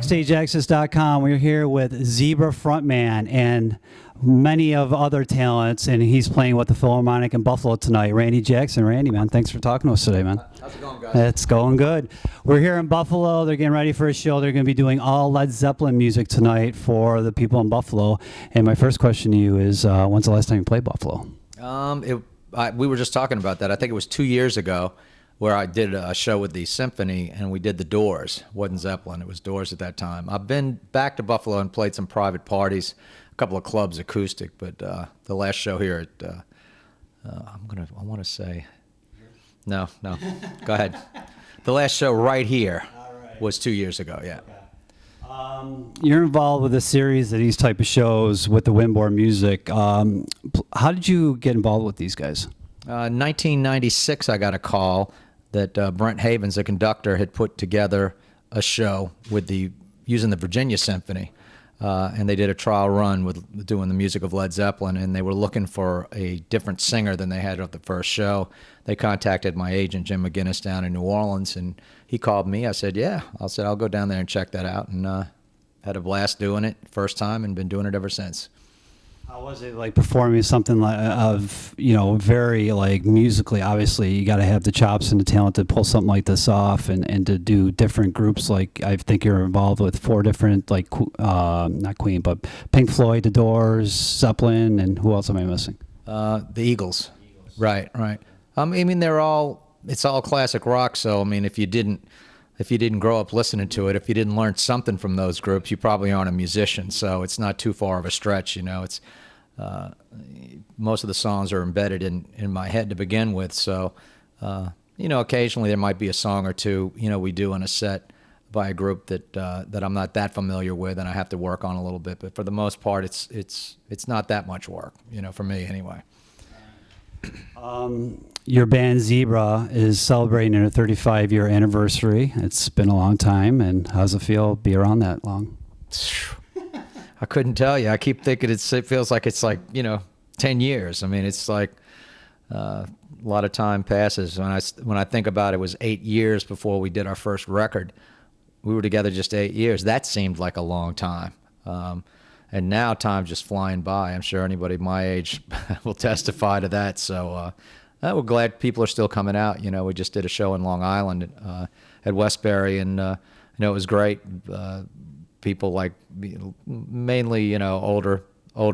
BackstageAxxess.com. We're here with Zebra frontman and many of other talents, and he's playing with the Philharmonic in Buffalo tonight. Randy Jackson. Randy, man, thanks for talking to us today, man. How's it going, guys? It's going good. We're here in Buffalo. They're getting ready for a show. They're going to be doing all Led Zeppelin music tonight for the people in Buffalo. And my first question to you is, when's the last time you played Buffalo? We were just talking about that. I think it was 2 years ago where I did a show with the Symphony, and we did the Doors. It wasn't Zeppelin, it was Doors at that time. I've been back to Buffalo and played some private parties, a couple of clubs, Acoustic, but the last show here at, I want to say, no, go ahead. The last show right here was 2 years ago, yeah. You're involved with a series of these type of shows with the Windborne Music. How did you get involved with these guys? 1996, I got a call that Brent Havens, the conductor, had put together a show with using the Virginia Symphony, and they did a trial run with doing the music of Led Zeppelin, and they were looking for a different singer than they had at the first show. They contacted my agent, Jim McGinnis, down in New Orleans, and he called me. I said, yeah. I'll go down there and check that out, and had a blast doing it first time and been doing it ever since. How was it like performing something very like musically? Obviously, you got to have the chops and the talent to pull something like this off, and to do different groups. Like I think you're involved with 4 different, like not Queen, but Pink Floyd, The Doors, Zeppelin, and who else am I missing? The Eagles. Right. I mean, it's all classic rock. So I mean, if you didn't grow up listening to it, if you didn't learn something from those groups, you probably aren't a musician. So it's not too far of a stretch, It's most of the songs are embedded in my head to begin with. So occasionally there might be a song or two we do in a set by a group that I'm not that familiar with, and I have to work on a little bit. But for the most part, it's not that much work, for me anyway. Your band Zebra is celebrating their 35-year anniversary. It's been a long time, and how does it feel to be around that long? I couldn't tell you. I keep thinking it feels like it's 10 years. I mean, it's like a lot of time passes. When I think about it, it was 8 years before we did our first record. We were together just 8 years. That seemed like a long time. And now time's just flying by. I'm sure anybody my age will testify to that. So we're glad people are still coming out. We just did a show in Long Island at Westbury, and it was great. People like mainly older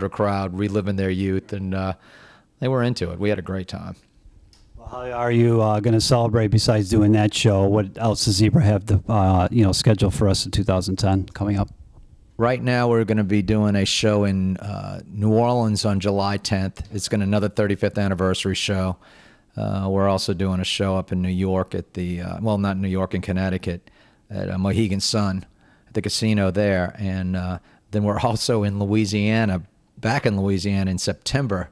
crowd reliving their youth, and they were into it. We had a great time. Well, how are you going to celebrate besides doing that show? What else does Zebra have the scheduled for us in 2010 coming up? Right now, we're going to be doing a show in New Orleans on July 10th. It's going to be another 35th anniversary show. We're also doing a show up in New York at not New York, in Connecticut, at Mohegan Sun, at the casino there. And then we're also in Louisiana, back in Louisiana in September,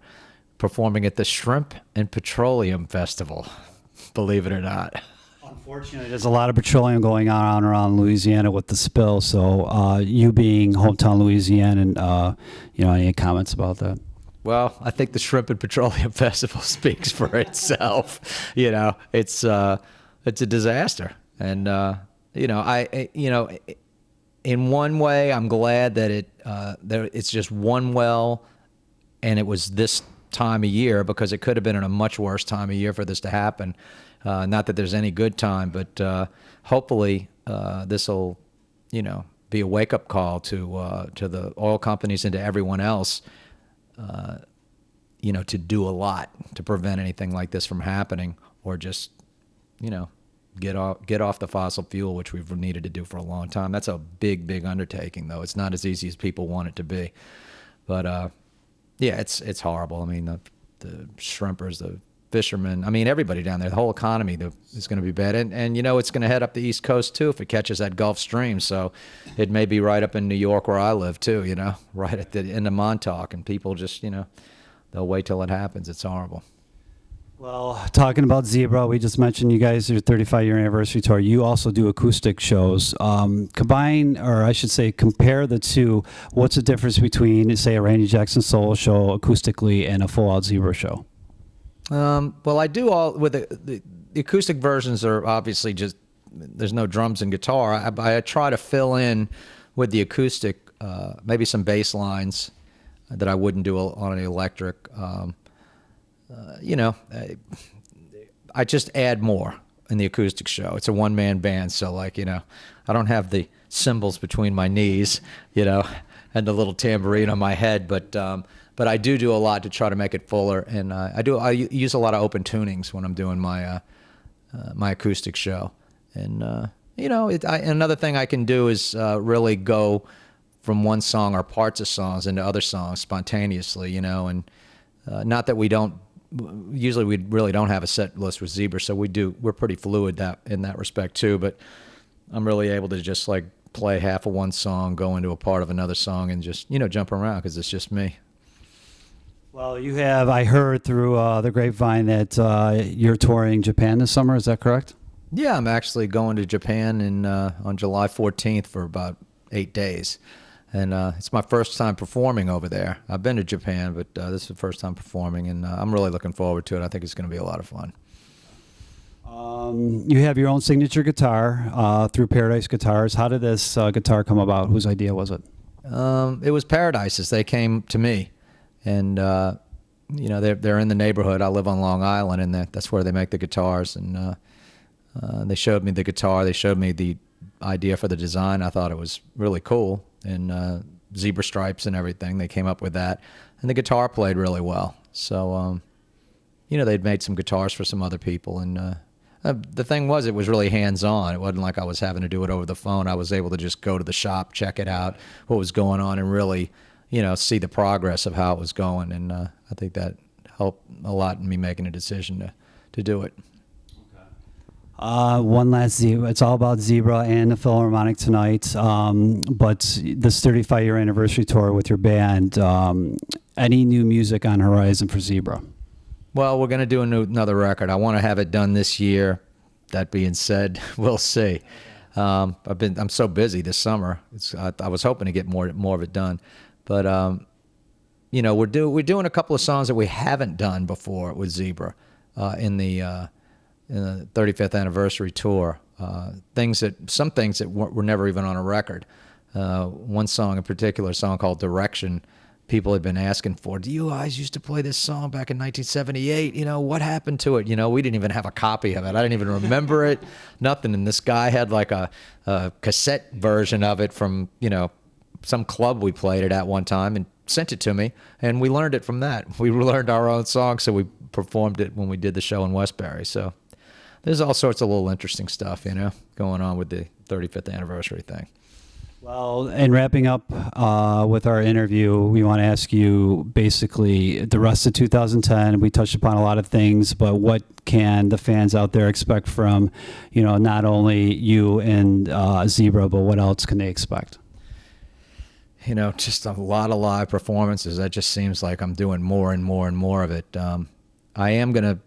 performing at the Shrimp and Petroleum Festival, believe it or not. Unfortunately, there's a lot of petroleum going on around Louisiana with the spill. So you being hometown Louisiana, any comments about that? Well, I think the Shrimp and Petroleum Festival speaks for itself. It's a disaster, and in one way, I'm glad that it's just one well, and it was this time of year, because it could have been in a much worse time of year for this to happen. Not that there's any good time, but hopefully this will, be a wake-up call to the oil companies and to everyone else, to do a lot to prevent anything like this from happening, or just, get off the fossil fuel, which we've needed to do for a long time. That's a big, big undertaking, though. It's not as easy as people want it to be. But yeah, it's horrible. I mean, the shrimpers, the fishermen, I mean, everybody down there, the whole economy is going to be bad. And it's going to head up the East Coast, too, if it catches that Gulf Stream. So it may be right up in New York where I live, too, right at the end of Montauk. And people just, they'll wait till it happens. It's horrible. Well, talking about Zebra, we just mentioned you guys, your 35-year anniversary tour. You also do acoustic shows. Combine, or I should say compare the two. What's the difference between, say, a Randy Jackson solo show acoustically and a full-out Zebra show? Well, I do all with the acoustic versions are obviously just there's no drums and guitar, I try to fill in with the acoustic, maybe some bass lines that I wouldn't do on an electric. You know, I just add more in the acoustic show. It's a one-man band, so like, you know, I don't have the cymbals between my knees, you know, and the little tambourine on my head, but I do a lot to try to make it fuller, and I use a lot of open tunings when I'm doing my my acoustic show, and you know, another thing I can do is really go from one song or parts of songs into other songs spontaneously, you know, and not that we don't. Usually we really don't have a set list with Zebra, so we're pretty fluid in that respect too. But I'm really able to just like play half of one song, go into a part of another song, and just, you know, jump around because it's just me. Well, you have, I heard through the grapevine that you're touring Japan this summer. Is that correct? Yeah, I'm actually going to Japan on July 14th for about 8 days. And it's my first time performing over there. I've been to Japan, but this is the first time performing, and I'm really looking forward to it. I think it's going to be a lot of fun. You have your own signature guitar through Paradise Guitars. How did this guitar come about? Whose idea was it? It was Paradise's. They came to me, and you know, they're in the neighborhood. I live on Long Island, and that's where they make the guitars. And they showed me the guitar. They showed me the idea for the design. I thought it was really cool, and zebra stripes and everything. They came up with that, and the guitar played really well. So, you know, they'd made some guitars for some other people, and the thing was, it was really hands-on. It wasn't like I was having to do it over the phone. I was able to just go to the shop, check it out, what was going on, and really, you know, see the progress of how it was going. And I think that helped a lot in me making a decision to do it. One last Zebra. It's all about Zebra and the Philharmonic tonight. But this 35-year anniversary tour with your band, any new music on horizon for Zebra? Well, we're going to do another record. I want to have it done this year. That being said, we'll see. I'm so busy this summer. I was hoping to get more of it done, but you know, we're doing a couple of songs that we haven't done before with Zebra in the 35th anniversary tour. Some things that were never even on a record. One song in particular, a song called Direction, people had been asking for. Do you guys used to play this song back in 1978? You know, what happened to it? You know, we didn't even have a copy of it. I didn't even remember it, nothing. And this guy had like a cassette version of it from, you know, some club we played it at one time, and sent it to me, and we learned it from that. We learned our own song, so we performed it when we did the show in Westbury. So there's all sorts of little interesting stuff, you know, going on with the 35th anniversary thing. Well, in wrapping up with our interview, we want to ask you basically the rest of 2010. We touched upon a lot of things, but what can the fans out there expect from, you know, not only you and Zebra, but what else can they expect? You know, just a lot of live performances. That just seems like I'm doing more and more and more of it. I am going to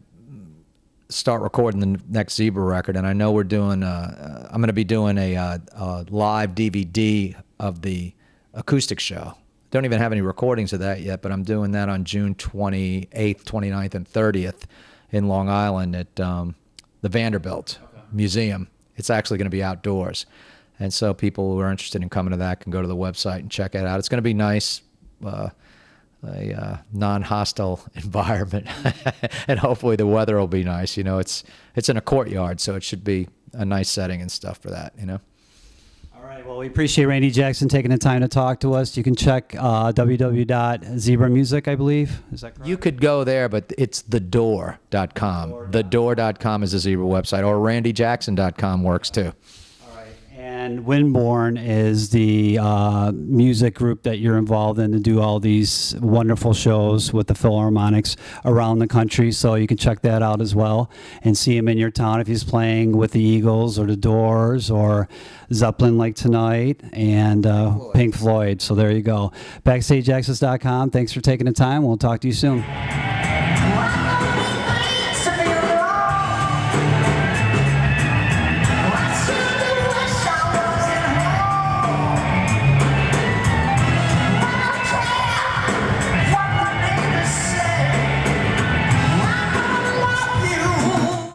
start recording the next Zebra record, and I know we're doing I'm going to be doing a live DVD of the acoustic show. Don't even have any recordings of that yet, but I'm doing that on June 28th, 29th, and 30th in Long Island at the Vanderbilt Museum. It's actually going to be outdoors, and so people who are interested in coming to that can go to the website and check it out. It's going to be nice, a non-hostile environment, and hopefully the weather will be nice. You know, it's in a courtyard, so it should be a nice setting and stuff for that, you know. All right, well, we appreciate Randy Jackson taking the time to talk to us. You can check www.zebramusic, I believe. Is that correct? You could go there, but it's thedoor.com. Thedoor.com is the Zebra website, or randyjackson.com works too. And Windborne is the music group that you're involved in to do all these wonderful shows with the Philharmonics around the country. So you can check that out as well and see him in your town if he's playing with the Eagles or the Doors or Zeppelin like tonight, and Pink Floyd. So there you go. BackstageAxxess.com. Thanks for taking the time. We'll talk to you soon.